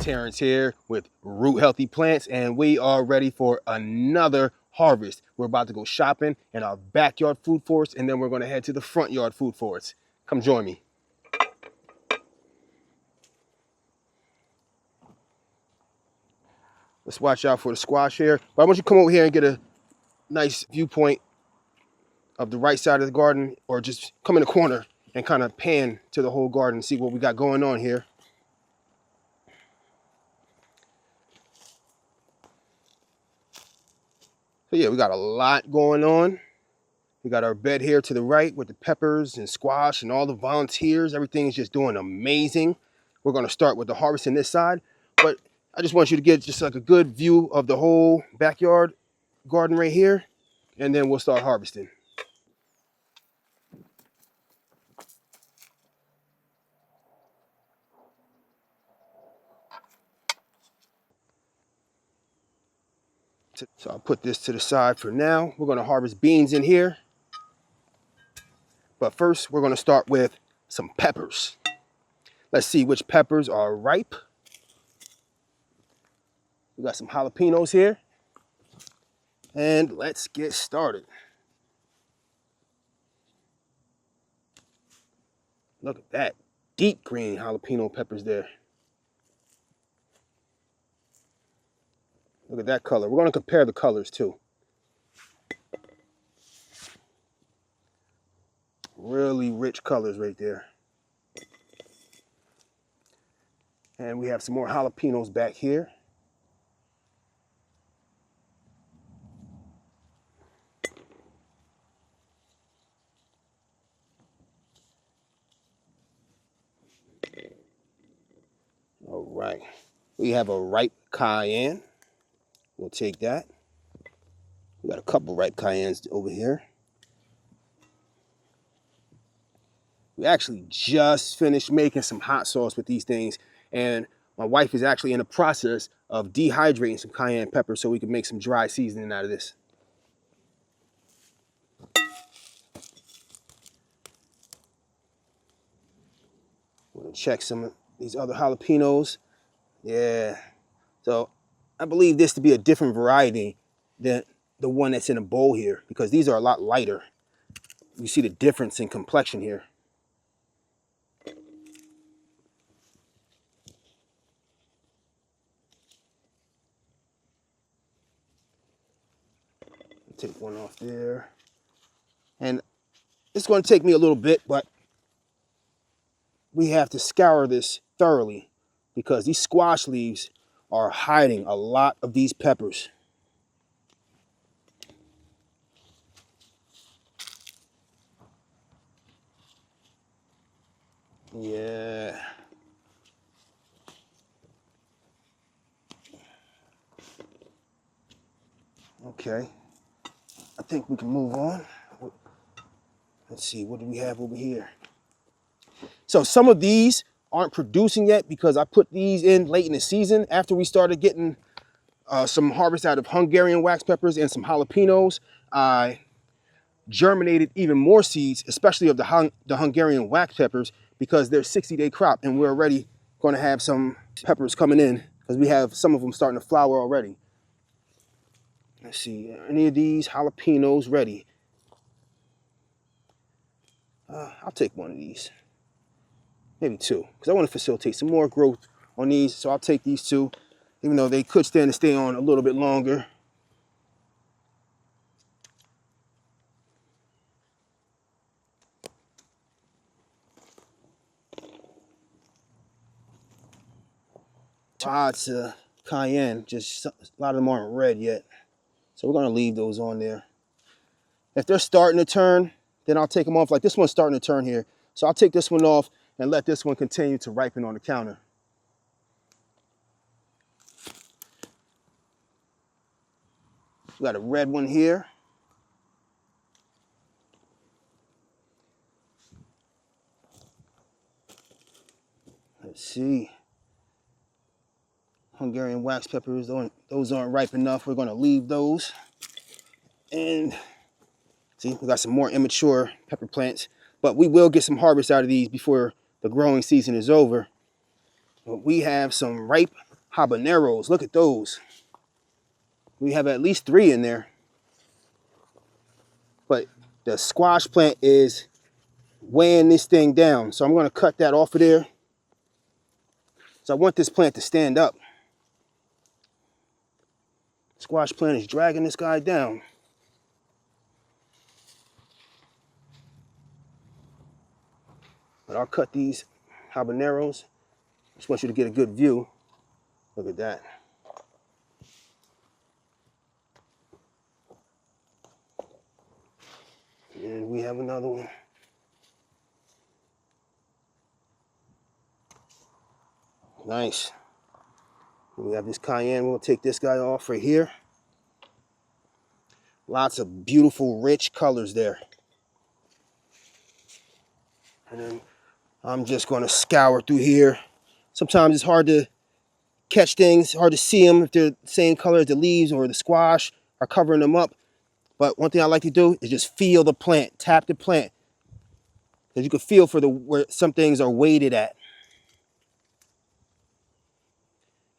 Terrence here with Root Healthy Plants, and we are ready for another harvest. We're about to go shopping in our backyard food forest, and then we're going to head to the front yard food forest. Come join me. Let's watch out for the squash here. But I want you to come over here and get a nice viewpoint of the right side of the garden, or just come in the corner and kind of pan to the whole garden and see what we got going on here. So yeah, we got a lot going on. We got our bed here to the right with the peppers and squash and all the volunteers. Everything is just doing amazing. We're going to start with the harvesting this side, but I just want you to get just like a good view of the whole backyard garden right here, and then we'll start harvesting. So I'll put this to the side for now. We're going to harvest beans in here. But first, we're going to start with some peppers. Let's see which peppers are ripe. We got some jalapenos here. And let's get started. Look at that. Deep green jalapeno peppers there. Look at that color. We're going to compare the colors too. Really rich colors right there. And we have some more jalapenos back here. All right. We have a ripe cayenne. We'll take that. We got a couple ripe cayennes over here. We actually just finished making some hot sauce with these things, and my wife is actually in the process of dehydrating some cayenne pepper so we can make some dry seasoning out of this. We're gonna check some of these other jalapenos. Yeah, so I believe this to be a different variety than the one that's in a bowl here, because these are a lot lighter. You see the difference in complexion here. Take one off there. And it's going to take me a little bit, but we have to scour this thoroughly because these squash leaves are hiding a lot of these peppers. Yeah. Okay. I think we can move on. Let's see, what do we have over here? So some of these aren't producing yet because I put these in late in the season after we started getting some harvest out of Hungarian wax peppers and some jalapenos. I germinated even more seeds, especially of the Hungarian wax peppers, because they're 60-day crop, and we're already going to have some peppers coming in because we have some of them starting to flower already. Let's see, are any of these jalapenos ready? I'll take one of these, maybe two, because I want to facilitate some more growth on these. So I'll take these two, even though they could stand to stay on a little bit longer. Lots of cayenne, just a lot of them aren't red yet. So we're gonna leave those on there. If they're starting to turn, then I'll take them off. Like this one's starting to turn here. So I'll take this one off and let this one continue to ripen on the counter. We got a red one here. Let's see. Hungarian wax peppers, those aren't ripe enough. We're gonna leave those. And see, we got some more immature pepper plants, but we will get some harvest out of these before the growing season is over. But we have some ripe habaneros. Look at those. We have at least 3 in there. But the squash plant is weighing this thing down. So I'm going to cut that off of there. So I want this plant to stand up. Squash plant is dragging this guy down. But I'll cut these habaneros. Just want you to get a good view. Look at that. And we have another one. Nice. We have this cayenne. We'll take this guy off right here. Lots of beautiful, rich colors there. And then I'm just going to scour through here. Sometimes it's hard to catch things, hard to see them if they're the same color as the leaves or the squash are covering them up. But one thing I like to do is just feel the plant, tap the plant. Because you can feel for where some things are weighted at.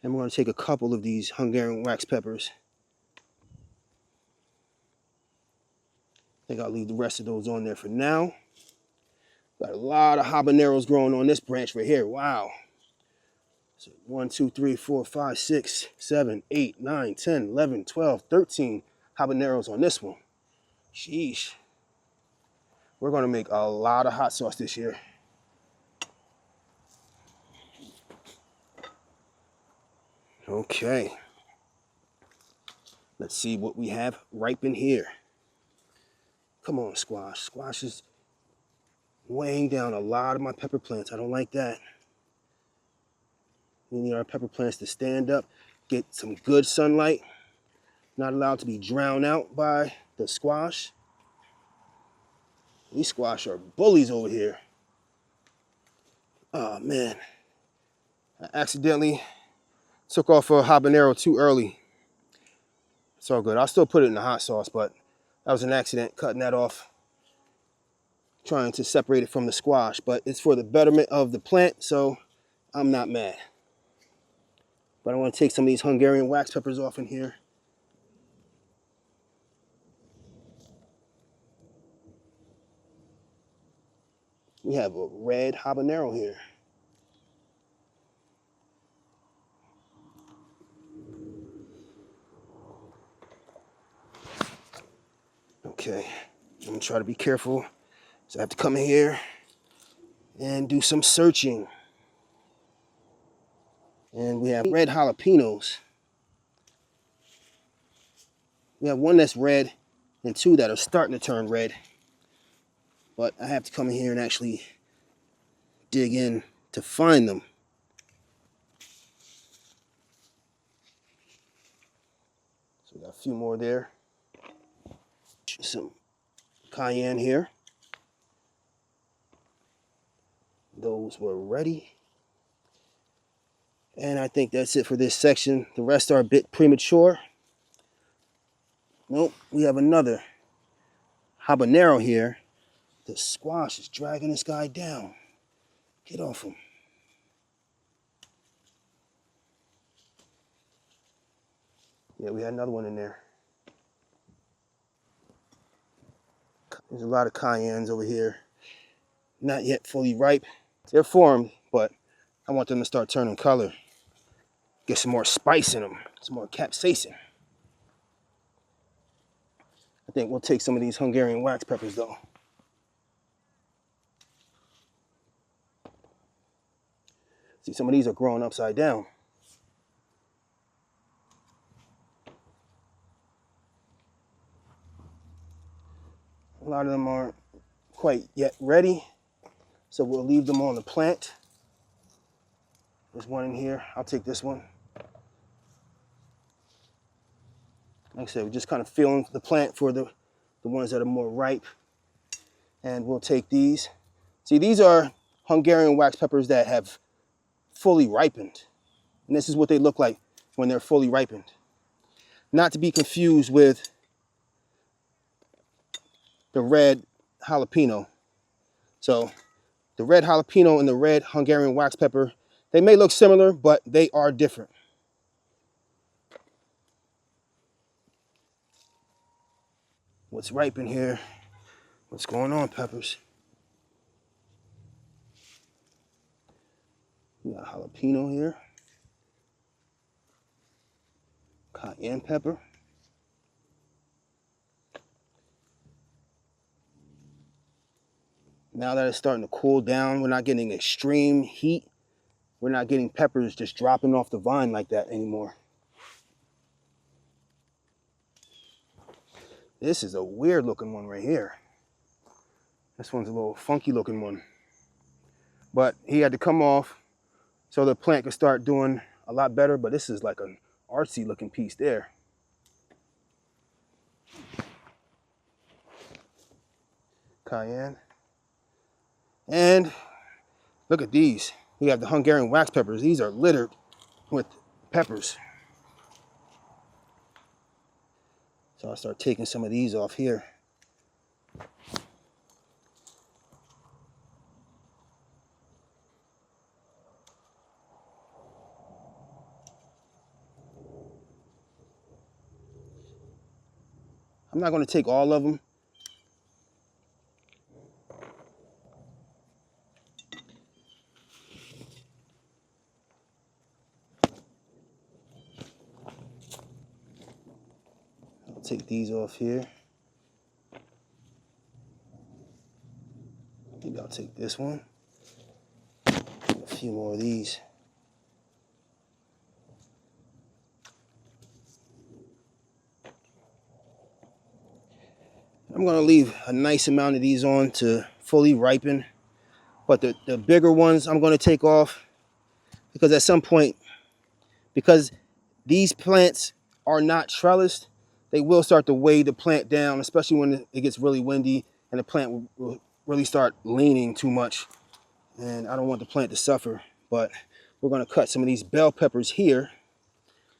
And we're going to take a couple of these Hungarian wax peppers. I think I'll leave the rest of those on there for now. Got a lot of habaneros growing on this branch right here. Wow. So 1, 2, 3, 4, 5, 6, 7, 8, 9, 10, 11, 12, 13 habaneros on this one. Sheesh. We're going to make a lot of hot sauce this year. Okay. Let's see what we have ripen here. Come on, squash. Squash is weighing down a lot of my pepper plants. I don't like that. We need our pepper plants to stand up, get some good sunlight. Not allowed to be drowned out by the squash. These squash are bullies over here. Oh, man. I accidentally took off a habanero too early. It's all good. I'll still put it in the hot sauce, but that was an accident, cutting that off, trying to separate it from the squash. But it's for the betterment of the plant, so I'm not mad. But I want to take some of these Hungarian wax peppers off in here. We have a red habanero here. Okay, I'm gonna try to be careful. So I have to come in here and do some searching. And we have red jalapenos. We have one that's red and 2 that are starting to turn red. But I have to come in here and actually dig in to find them. So we got a few more there. Some cayenne here. Those were ready. And I think that's it for this section. The rest are a bit premature. Nope, we have another habanero here. The squash is dragging this guy down. Get off him. Yeah, we had another one in there. There's a lot of cayennes over here. Not yet fully ripe. They're formed, but I want them to start turning color. Get some more spice in them, some more capsaicin. I think we'll take some of these Hungarian wax peppers though. See, some of these are growing upside down. A lot of them aren't quite yet ready, so we'll leave them on the plant. There's one in here. I'll take this one. Like I said, we're just kind of feeling the plant for the ones that are more ripe. And we'll take these. See, these are Hungarian wax peppers that have fully ripened. And this is what they look like when they're fully ripened. Not to be confused with the red jalapeno. So the red jalapeno and the red Hungarian wax pepper, they may look similar, but they are different. what's ripe in here. What's going on, peppers? We got jalapeno here. Cayenne pepper. Now that it's starting to cool down, we're not getting extreme heat. We're not getting peppers just dropping off the vine like that anymore. This is a weird looking one right here. This one's a little funky looking one. But he had to come off so the plant could start doing a lot better. But this is like an artsy looking piece there. Cayenne. And look at these. We have the Hungarian wax peppers. These are littered with peppers. So I'll start taking some of these off here. I'm not going to take all of them. I'll take these off here. Maybe I'll take this one. A few more of these. I'm going to leave a nice amount of these on to fully ripen. But the bigger ones I'm going to take off because at some point, because these plants are not trellised, they will start to weigh the plant down, especially when it gets really windy and the plant will really start leaning too much. And I don't want the plant to suffer. But we're going to cut some of these bell peppers here.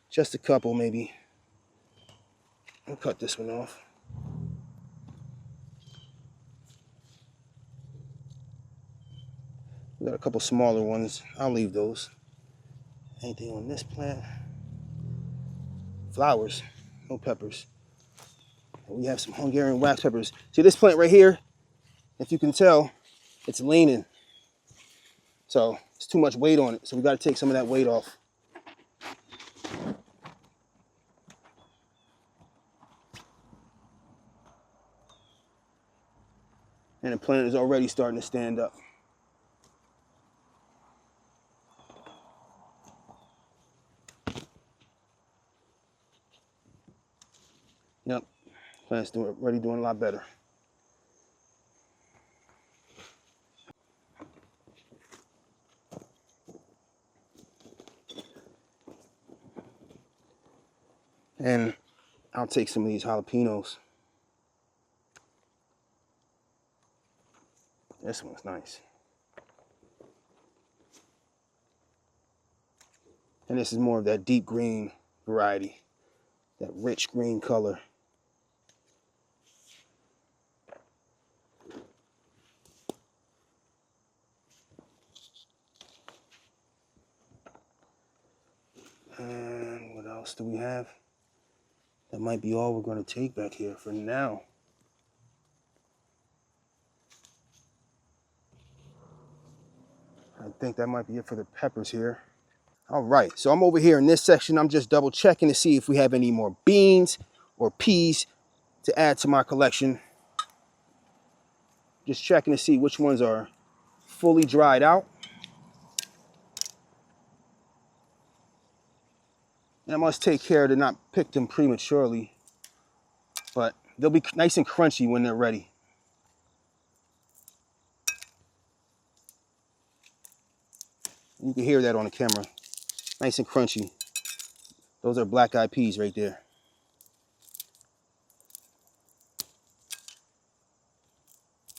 Just a couple maybe. I'll cut this one off. We got a couple smaller ones. I'll leave those. Anything on this plant? Flowers, no peppers. And we have some Hungarian wax peppers. See this plant right here? If you can tell, it's leaning. So it's too much weight on it. So we got to take some of that weight off. And the plant is already starting to stand up. Yep, plant's already doing a lot better. And I'll take some of these jalapenos. This one's nice. And this is more of that deep green variety, that rich green color. And what else do we have? That might be all we're going to take back here for now. I think that might be it for the peppers here. All right, so I'm over here in this section. I'm just double checking to see if we have any more beans or peas to add to my collection. Just checking to see which ones are fully dried out. And I must take care to not pick them prematurely, but they'll be nice and crunchy when they're ready. You can hear that on the camera. Nice and crunchy. Those are black-eyed peas right there.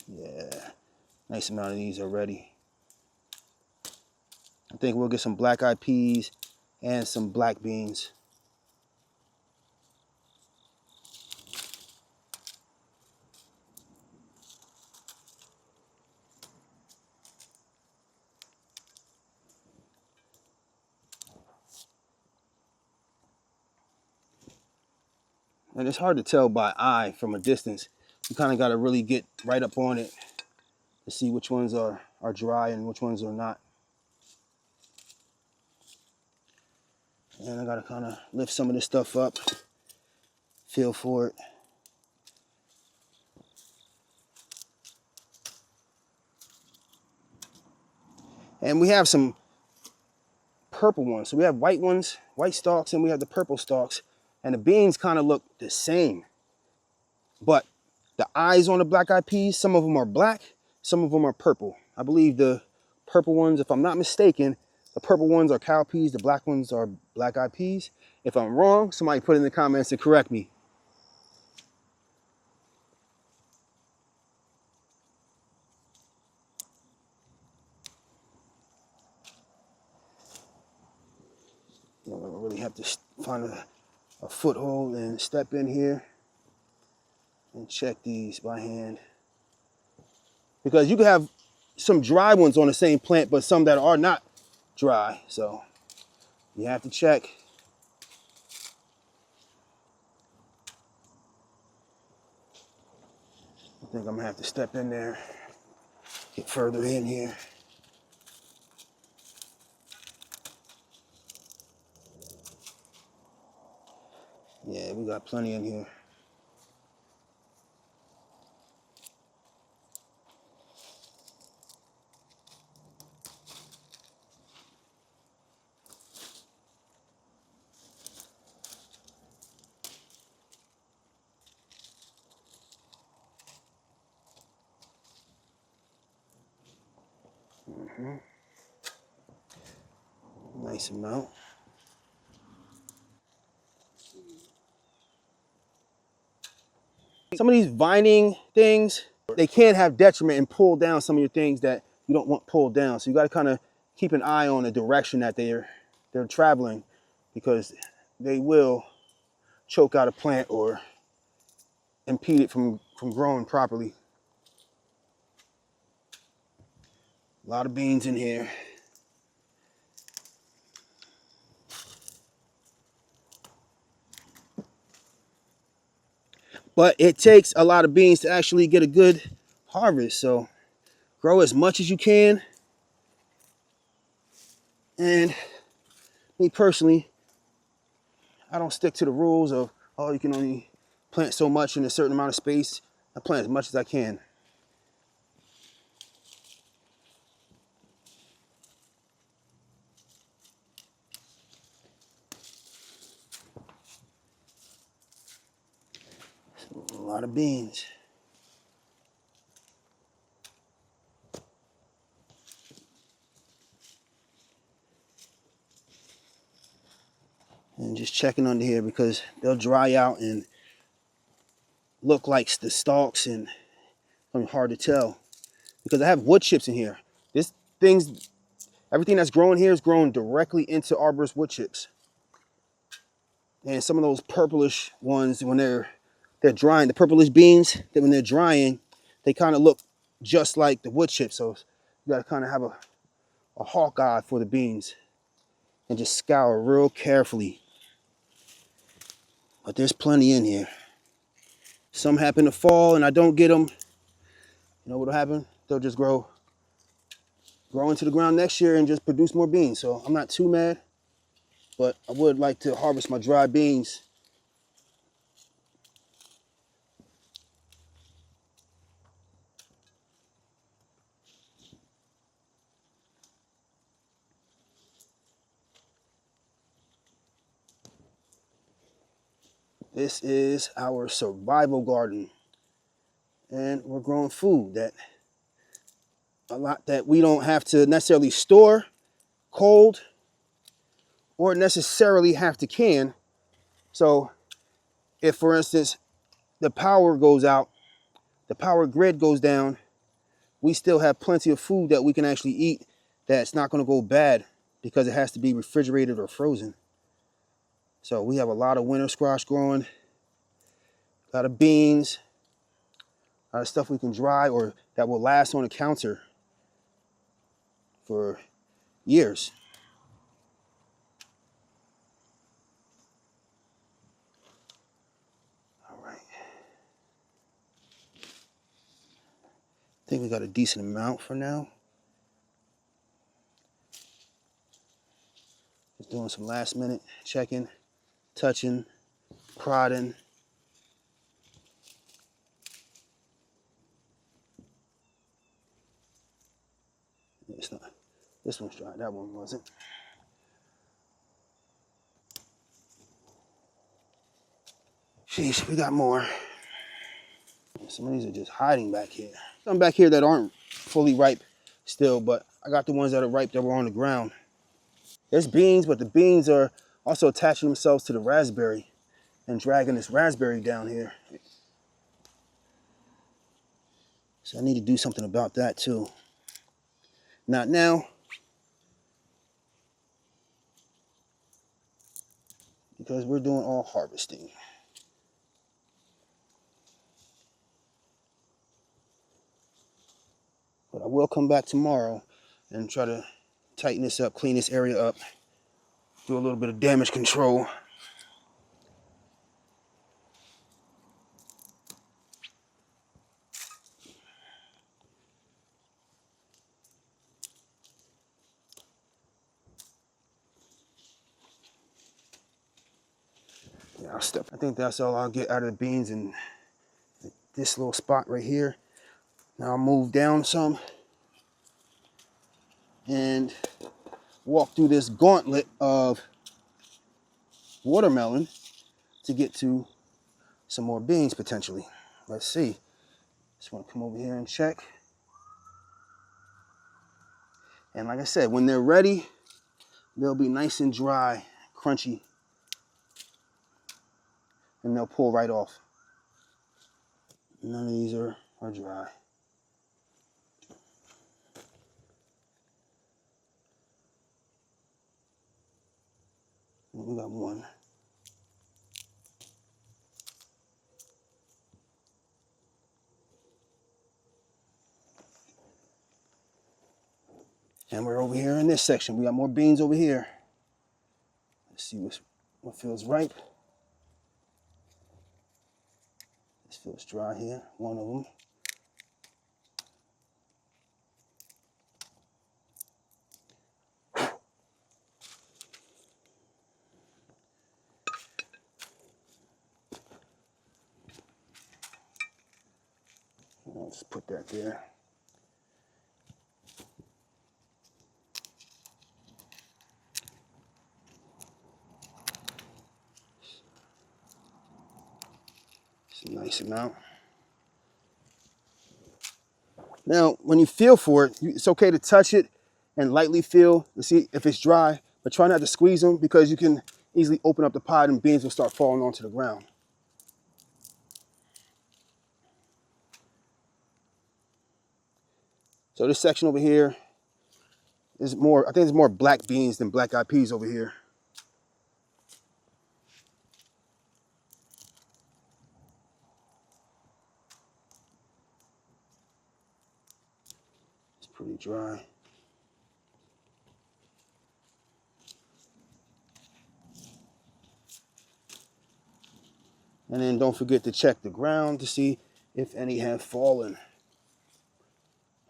Yeah, nice amount of these already. I think we'll get some black-eyed peas and some black beans. And it's hard to tell by eye from a distance. You kind of got to really get right up on it to see which ones are dry and which ones are not. And I got to kind of lift some of this stuff up, feel for it. And we have some purple ones. So we have white ones, white stalks, and we have the purple stalks. And the beans kind of look the same. But the eyes on the black eyed peas, some of them are black, some of them are purple. I believe the purple ones, if I'm not mistaken, the purple ones are cowpeas, the black ones are black eyed peas. If I'm wrong, somebody put in the comments to correct me. You know, I really have to find a foothold and step in here and check these by hand. Because you can have some dry ones on the same plant, but some that are not dry. So you have to check. I think I'm gonna have to step in there, get further in here. Yeah, we got plenty in here. Nice amount. Some of these vining things, they can have detriment and pull down some of your things that you don't want pulled down. So you got to kind of keep an eye on the direction that they're traveling, because they will choke out a plant or impede it from growing properly. A lot of beans in here. But it takes a lot of beans to actually get a good harvest. So grow as much as you can. And me personally, I don't stick to the rules of, oh, you can only plant so much in a certain amount of space. I plant as much as I can. A lot of beans. And just checking under here because they'll dry out and look like the stalks, and it's hard to tell because I have wood chips in here. Everything that's growing here is growing directly into arborist wood chips. And some of those purplish ones, when they're drying, the purplish beans, that when they're drying, they kind of look just like the wood chips. So you got to kind of have a hawk eye for the beans and just scour real carefully. But there's plenty in here. Some happen to fall and I don't get them. You know what'll happen? They'll just grow into the ground next year and just produce more beans. So I'm not too mad, but I would like to harvest my dry beans. This is our survival garden. And we're growing food that we don't have to necessarily store cold or necessarily have to can. So if, for instance, the power goes out, the power grid goes down, we still have plenty of food that we can actually eat that's not going to go bad because it has to be refrigerated or frozen. So we have a lot of winter squash growing, a lot of beans, a lot of stuff we can dry or that will last on a counter for years. think we got a decent amount for now. Just doing some last minute checking, touching, prodding. It's not, this one's dry, that one wasn't. Sheesh, we got more. Some of these are just hiding back here. Some back here that aren't fully ripe still, but I got the ones that are ripe that were on the ground. There's beans, but the beans are also attaching themselves to the raspberry and dragging this raspberry down here. So I need to do something about that too. Not now, because we're doing all harvesting. But I will come back tomorrow and try to tighten this up, clean this area up, do a little bit of damage control. Yeah, I think that's all I'll get out of the beans in this little spot right here. Now I'll move down some and walk through this gauntlet of watermelon to get to some more beans potentially. Let's see. Just want to come over here and check. And like I said, when they're ready, they'll be nice and dry, crunchy, and they'll pull right off. None of these are dry. We got one. And we're over here in this section. We got more beans over here. Let's see what feels ripe. This feels dry here, one of them. I'll just put that there. It's a nice amount. Now, when you feel for it, it's okay to touch it and lightly feel to see if it's dry, but try not to squeeze them because you can easily open up the pod and beans will start falling onto the ground. So this section over here is more, I think there's more black beans than black eyed peas over here. It's pretty dry. And then don't forget to check the ground to see if any have fallen.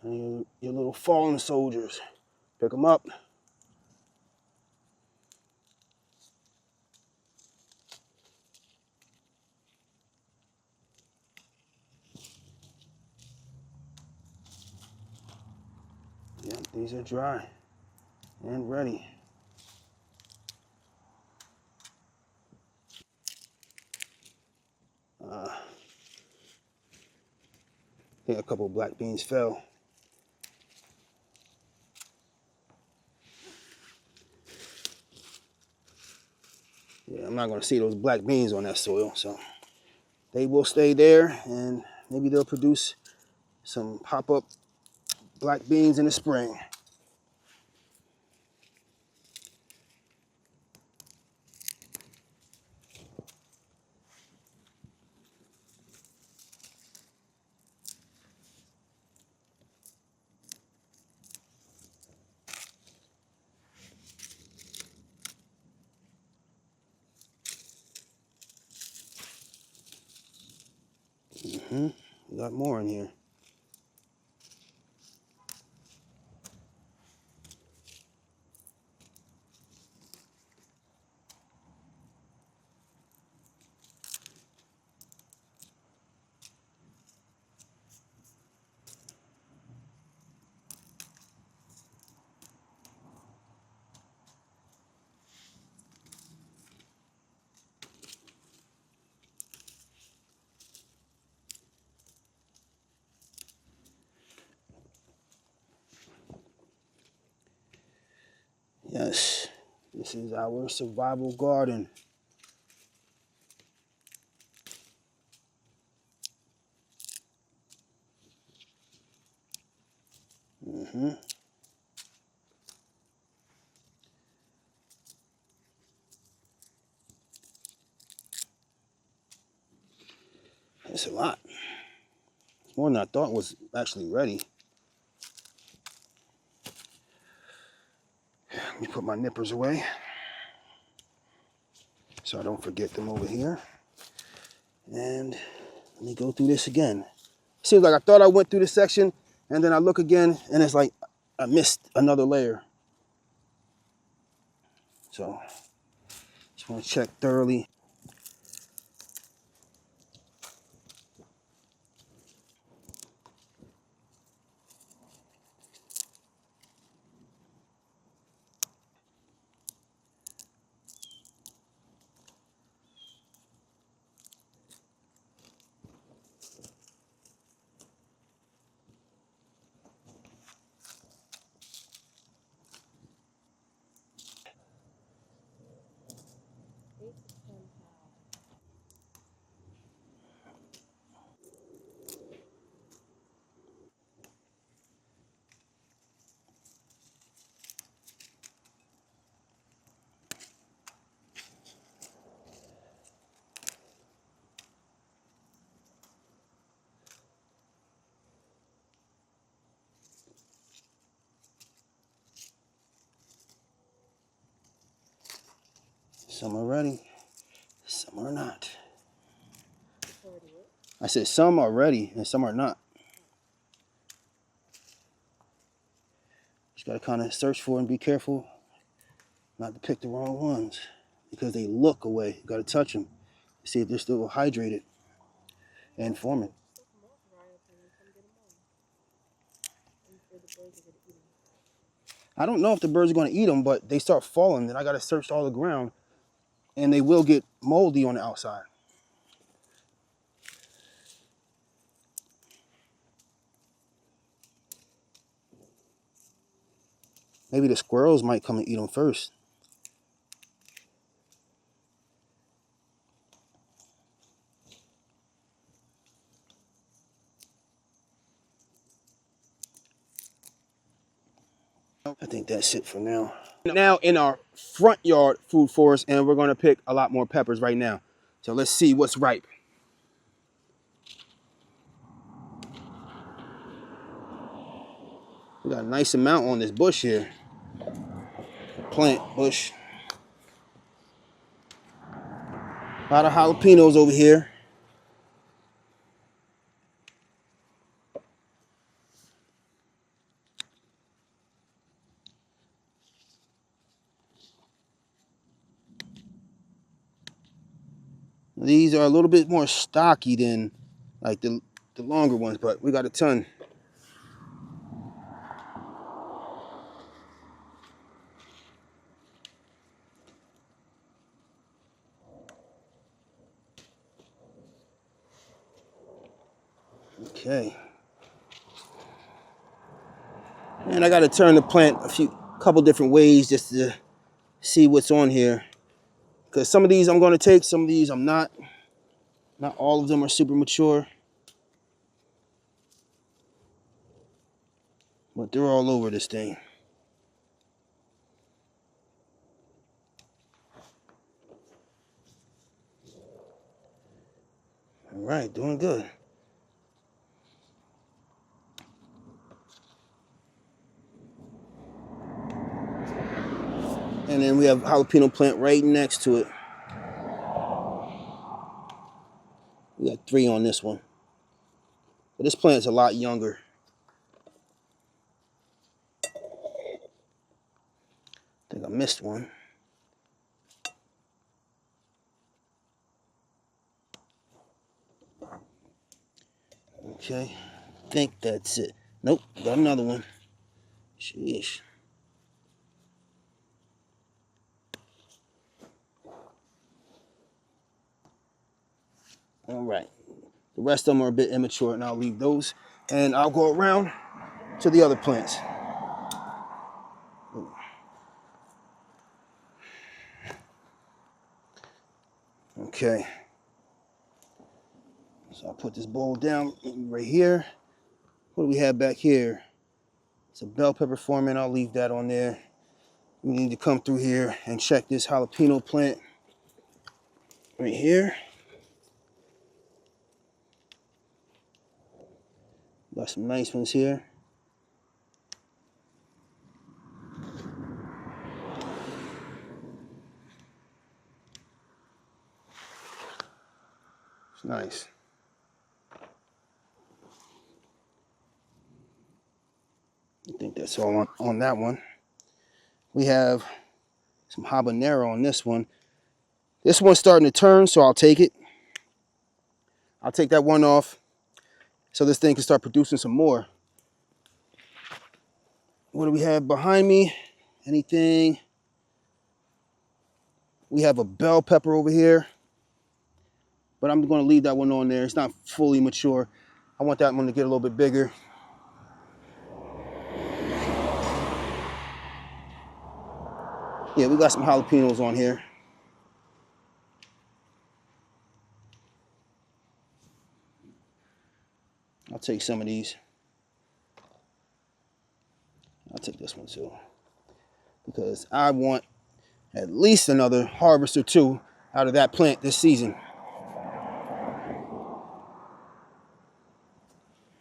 And your little fallen soldiers, pick them up. Yep, these are dry and ready. I think a couple of black beans fell. Yeah, I'm not going to see those black beans on that soil, so they will stay there and maybe they'll produce some pop-up black beans in the spring. We got more in here. Yes, this is our survival garden. That's a lot. More than I thought was actually ready. Let me put my nippers away so I don't forget them over here. And let me go through this again. Seems like I thought I went through this section, and then I look again, and it's like I missed another layer. So just want to check thoroughly. Some are ready, some are not. I said some are ready and some are not. Just gotta kind of search for and be careful not to pick the wrong ones because they look away. You gotta touch them, see if they're still hydrated and forming. I don't know if the birds are gonna eat them, but they start falling, then I gotta search all the ground, and they will get moldy on the outside. Maybe the squirrels might come and eat them first. I think that's it for now. Now in our front yard food forest, and we're gonna pick a lot more peppers right now. So let's see what's ripe. We got a nice amount on this bush here. Plant bush. A lot of jalapenos over here. These are a little bit more stocky than like the longer ones, but we got a ton. Okay. And I got to turn the plant couple different ways just to see what's on here. Because some of these I'm going to take, some of these I'm not. Not all of them are super mature. But they're all over this thing. All right, doing good. And then we have jalapeno plant right next to it. We got 3 on this one. But this plant's a lot younger. I think I missed one. Okay, I think that's it. Nope, got another one. Sheesh. All right. The rest of them are a bit immature, and I'll leave those. And I'll go around to the other plants. Okay. So I'll put this bowl down right here. What do we have back here? It's a bell pepper forming. I'll leave that on there. We need to come through here and check this jalapeno plant right here. Got some nice ones here. It's nice. I think that's all on that one. We have some habanero on this one. This one's starting to turn, so I'll take it. I'll take that one off so this thing can start producing some more. What do we have behind me? Anything? We have a bell pepper over here, but I'm going to leave that one on there. It's not fully mature. I want that one to get a little bit bigger. Yeah, we got some jalapenos on here. I'll take some of these. I'll take this one too, because I want at least another harvest or two out of that plant this season.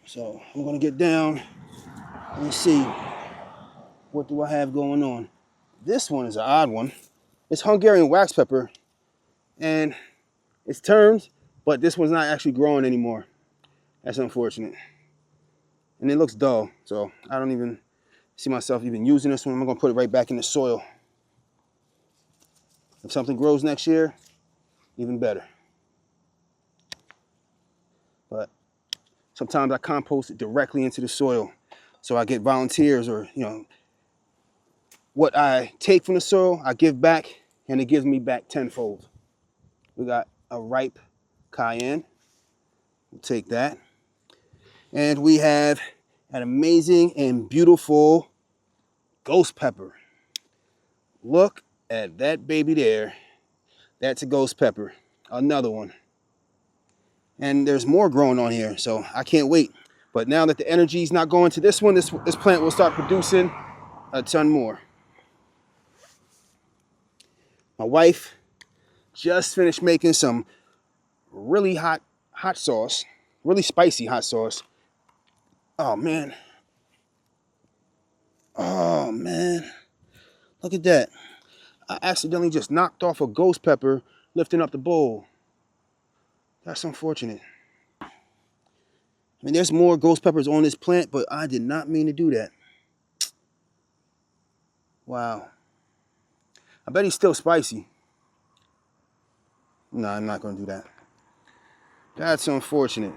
So I'm going to get down and see what do I have going on. This one is an odd one. It's Hungarian wax pepper, and it's turned, but this one's not actually growing anymore. That's unfortunate. And it looks dull, so I don't even see myself even using this one. I'm going to put it right back in the soil. If something grows next year, even better. But sometimes I compost it directly into the soil. So I get volunteers, or, what I take from the soil, I give back, and it gives me back tenfold. We got a ripe cayenne. We'll take that. And we have an amazing and beautiful ghost pepper. Look at that baby there. That's a ghost pepper. Another one. And there's more growing on here, so I can't wait. But now that the energy is not going to this one, this plant will start producing a ton more. My wife just finished making some really hot sauce, really spicy hot sauce. Oh man. Oh man. Look at that. I accidentally just knocked off a ghost pepper lifting up the bowl. That's unfortunate. I mean, there's more ghost peppers on this plant, but I did not mean to do that. Wow. I bet he's still spicy. No, I'm not going to do that. That's unfortunate.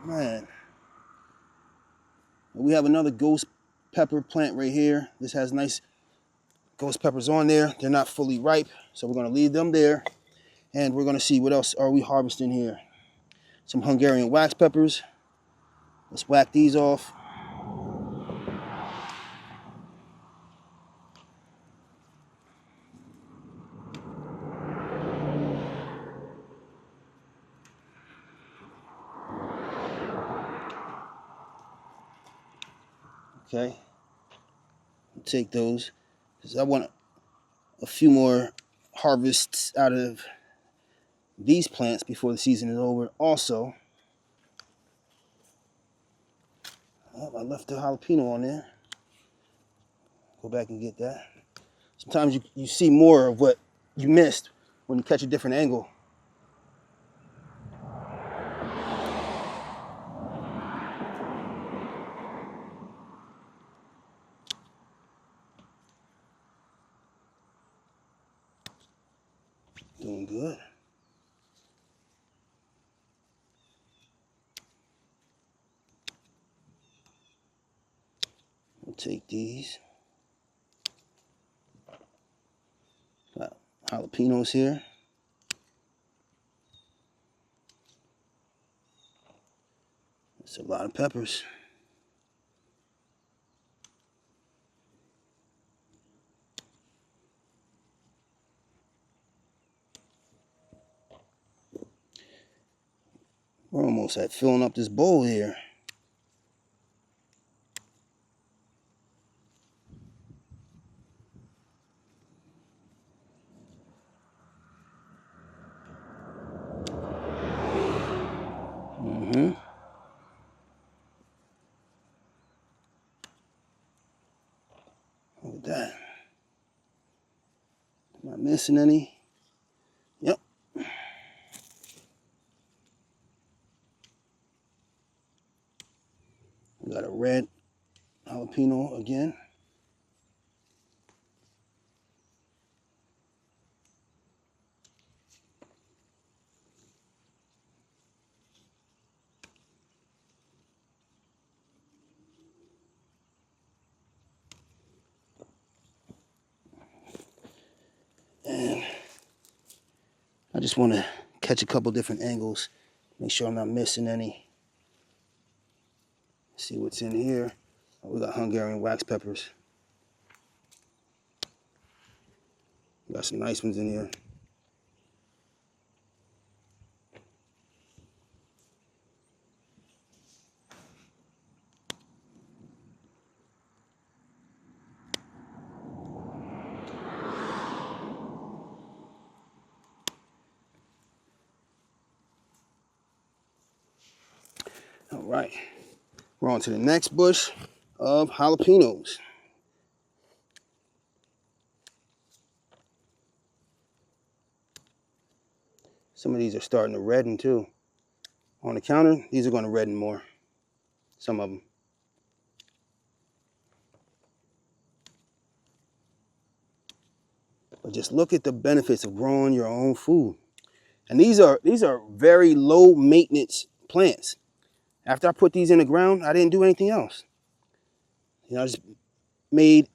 Man. We have another ghost pepper plant right here. This has nice ghost peppers on there. They're not fully ripe, so we're going to leave them there. And we're going to see what else are we harvesting here. Some Hungarian wax peppers. Let's whack these off. Okay. Take those, because I want a few more harvests out of these plants before the season is over. Also, I left the jalapeno on there. Go back and get that. Sometimes you see more of what you missed when you catch a different angle. Doing good. We'll take these. Got jalapenos here. That's a lot of peppers. We're almost at filling up this bowl here. Look at that. Am I missing any? Yep. We got a red jalapeno again. And I just want to catch a couple different angles, make sure I'm not missing any. See what's in here. Oh, we got Hungarian wax peppers. We got some nice ones in here. All right, we're on to the next bush of jalapenos. Some of these are starting to redden too. On the counter, these are going to redden more. Some of them. But just look at the benefits of growing your own food. And these are very low maintenance plants. After I put these in the ground, I didn't do anything else. You know, I just made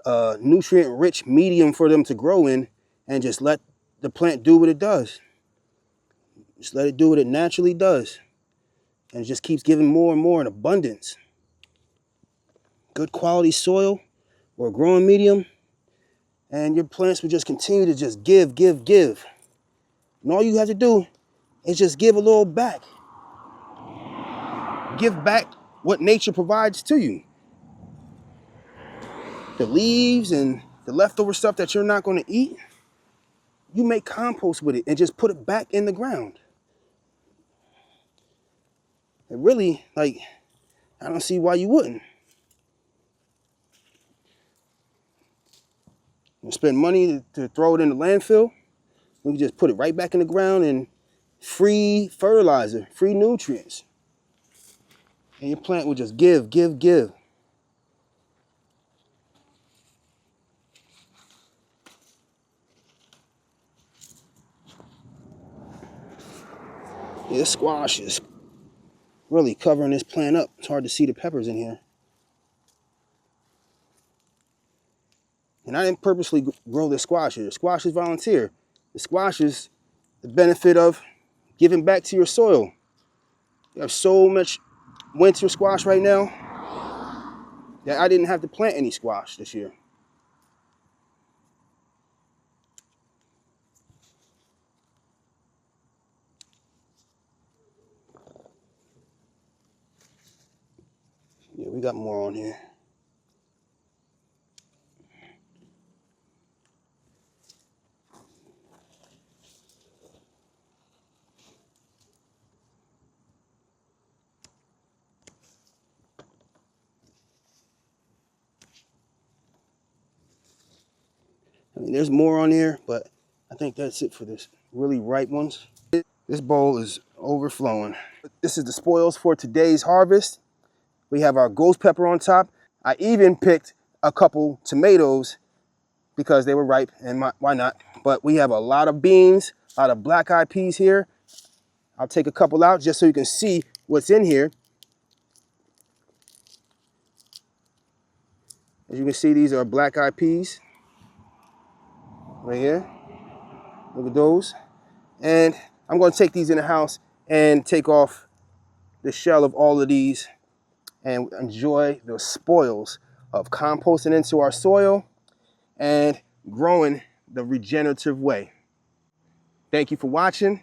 a nutrient-rich medium for them to grow in and just let the plant do what it does. Just let it do what it naturally does. And it just keeps giving more and more in abundance. Good quality soil or a growing medium, and your plants will just continue to just give. And all you have to do is just give a little back. Give back what nature provides to you. The leaves and the leftover stuff that you're not going to eat, you make compost with it and just put it back in the ground. And really, like, I don't see why you wouldn't. You spend money to throw it in the landfill, you can just put it right back in the ground and free fertilizer, free nutrients. And your plant will just give. Yeah, this squash is really covering this plant up. It's hard to see the peppers in here. And I didn't purposely grow this squash here. The squash is volunteer. The squash is the benefit of giving back to your soil. You have so much winter squash right now that I didn't have to plant any squash this year. Yeah, we got more on here. I mean, there's more on here, but I think that's it for this really ripe ones. This bowl is overflowing. This is the spoils for today's harvest. We have our ghost pepper on top. I even picked a couple tomatoes because they were ripe, and why not? But we have a lot of beans, a lot of black-eyed peas here. I'll take a couple out just so you can see what's in here. As you can see, these are black-eyed peas right here. Look at those. And I'm going to take these in the house and take off the shell of all of these and enjoy the spoils of composting into our soil and growing the regenerative way. Thank you for watching.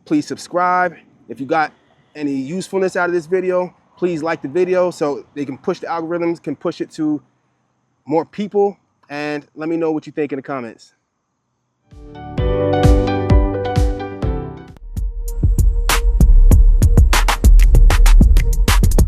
Please subscribe. If you got any usefulness out of this video, please like the video so they can push the algorithms, can push it to more people, and let me know what you think in the comments.